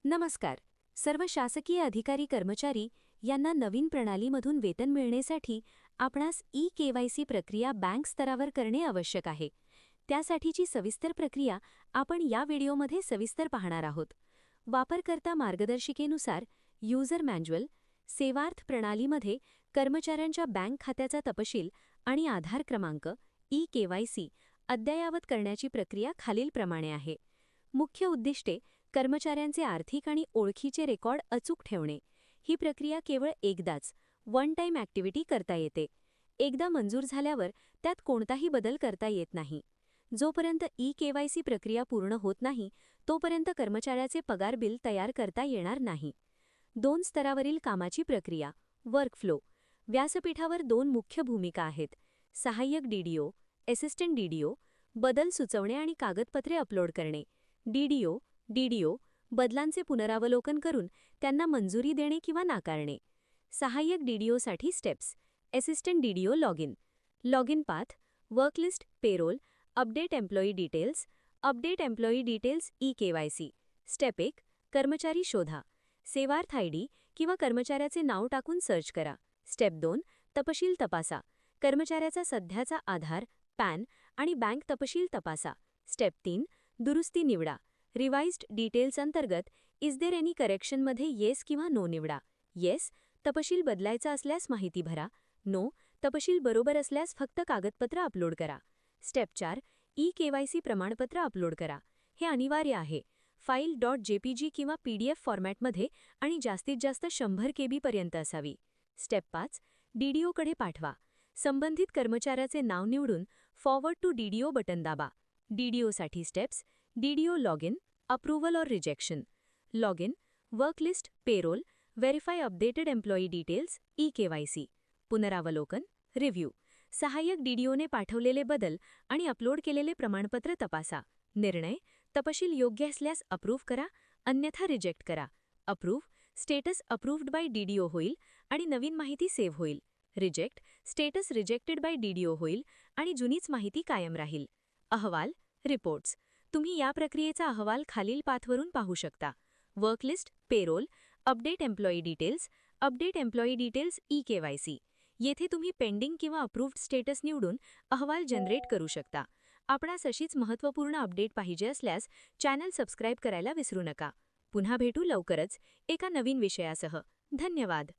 नमस्कार. सर्व शासकीय अधिकारी कर्मचारी यांना नवीन प्रणालीमधून वेतन मिळण्यासाठी आपणास ई-केवायसी प्रक्रिया बँक स्तरावर करणे आवश्यक आहे. त्यासाठीची सविस्तर प्रक्रिया आपण या व्हिडिओमध्ये सविस्तर पाहणार आहोत. वापरकर्ता मार्गदर्शिकेनुसार यूजर मॅन्युअल सेवार्थ प्रणालीमध्ये कर्मचाऱ्यांच्या बँक खात्याचा तपशील आणि आधार क्रमांक ई-केवायसी अद्ययावत करण्याची प्रक्रिया खालीलप्रमाणे आहे. मुख्य उद्दिष्टे कर्मचाऱ्यांचे आर्थिक आणि ओळखीचे रेकॉर्ड अचूक ठेवणे. ही प्रक्रिया केवळ एकदाच वन टाइम ॲक्टिव्हिटी करता येते. एकदा मंजूर झाल्यावर त्यात कोणताही बदल करता येत नाही. जोपर्यंत ई-केवायसी प्रक्रिया पूर्ण होत नाही तोपर्यंत कर्मचाऱ्याचे पगार बिल तयार करता येणार नाही. 2 स्तरावरील कामाची प्रक्रिया वर्कफ्लो. व्यासपीठावर 2 मुख्य भूमिका आहेत. सहाय्यक डीडीओ, असिस्टंट डीडीओ, बदल सुचवणे आणि कागदपत्रे अपलोड करणे. डीडीओ बदलांचे पुनरावलोकन करून त्यांना मंजुरी देणे किंवा नाकारणे. सहाय्यक डीडीओसाठी steps. Assistant DDO login path, worklist, payroll, update employee details e KYC. Step 1 कर्मचारी शोधा. सेवार्थ आयडी किंवा कर्मचाऱ्याचे नाव टाकून सर्च करा. स्टेप 2 तपशील तपासा. कर्मचाऱ्याचा सध्याचा आधार, पॅन आणि बँक तपशील तपासा. स्टेप 3 दुरुस्ती निवडा. रिवाइज्ड डिटेल्स अंतर्गत इज देअर एनी करेक्शनमध्ये येस किंवा नो निवडा. येस तपशील बदलायचा असल्यास माहिती भरा. नो तपशील बरोबर असल्यास फक्त कागदपत्र अपलोड करा. स्टेप 4 ई-केवायसी प्रमाणपत्र अपलोड करा. हे अनिवार्य आहे. फाईल .jpg किंवा PDF फॉर्मॅटमध्ये आणि जास्तीत जास्त 100 KB पर्यंत असावी. स्टेप 5 डीडीओकडे पाठवा. संबंधित कर्मचाऱ्याचे नाव निवडून फॉरवर्ड टू डीडीओ बटन दाबा. डीडीओसाठी स्टेप्स. डीडीओ लॉगिन, अप्रूव्हल और rejection. Login, worklist, payroll, verify updated employee details, e KYC. पुनरावलोकन, रिव्ह्यू. सहाय्यक डीडीओने पाठवलेले बदल आणि अपलोड केलेले प्रमाणपत्र तपासा. निर्णय तपशील योग्य असल्यास अप्रूव्ह करा, अन्यथा रिजेक्ट करा. Approve status approved by DDO होईल आणि नवीन माहिती सेव्ह होईल. Reject status rejected by DDO होईल आणि जुनीच माहिती कायम राहील. अहवाल, रिपोर्ट्स. तुम्ही या प्रक्रियेचा अहवाल खालील पाथवरून पाहू शकता. Worklist, payroll, update employee details e KYC. येथे तुम्ही पेंडिंग किंवा अप्रूव्ड स्टेटस निवडून अहवाल जनरेट करू शकता. आपणास अशीच महत्त्वपूर्ण अपडेट पाहिजे असल्यास चॅनल सबस्क्राईब करायला विसरू नका. पुन्हा भेटू लवकरच एका नवीन विषयासह. धन्यवाद.